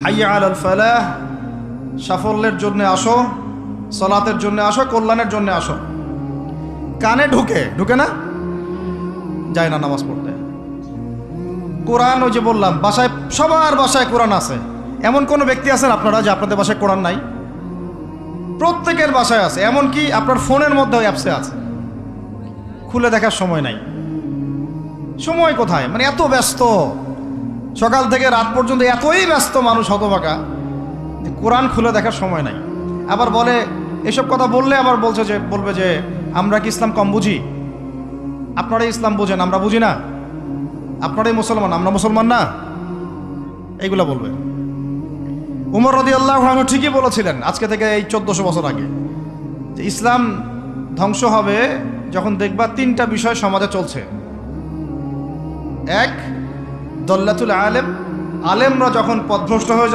হাইয়া আলাল ফালাহ, সাফল্যের জন্য আসো, সালাতের জন্য আসো, কল্যাণের জন্য আসো। কানে ঢুকে না, যায় না নামাজ পড়তে। কোরআন, ওই যে বললাম, বাসায়, সবার বাসায় কোরআন আছে। এমন কোনো ব্যক্তি আছেন আপনারা যে আপনাদের বাসায় কোরআন নাই? প্রত্যেকের বাসায় আছে। এমনকি আপনার ফোনের মধ্যে ওই অ্যাপসে আছে, খুলে দেখার সময় নাই। সময় কোথায়? মানে এত ব্যস্ত, সকাল থেকে রাত পর্যন্ত এতই ব্যস্ত মানুষ, হতভাগা, যে কোরআন খুলে দেখার সময় নাই। আবার বলে, এসব কথা বললে আবার বলবে যে আমরা কি ইসলাম কম বুঝি? আপনারাই ইসলাম বুঝেন, আমরা বুঝি না। আপনারাই মুসলমান, আমরা মুসলমান না, এইগুলা বলবে। উমর রাদিয়াল্লাহু আনহু ঠিকই বলেছিলেন আজকে থেকে এই 1400 বছর আগে, যে ইসলাম ধ্বংস হবে যখন দেখবা তিনটা বিষয় সমাজে চলছে। এক, দল্লাতুল আলেম, আলেমরা যখন পথভ্রষ্ট হয়ে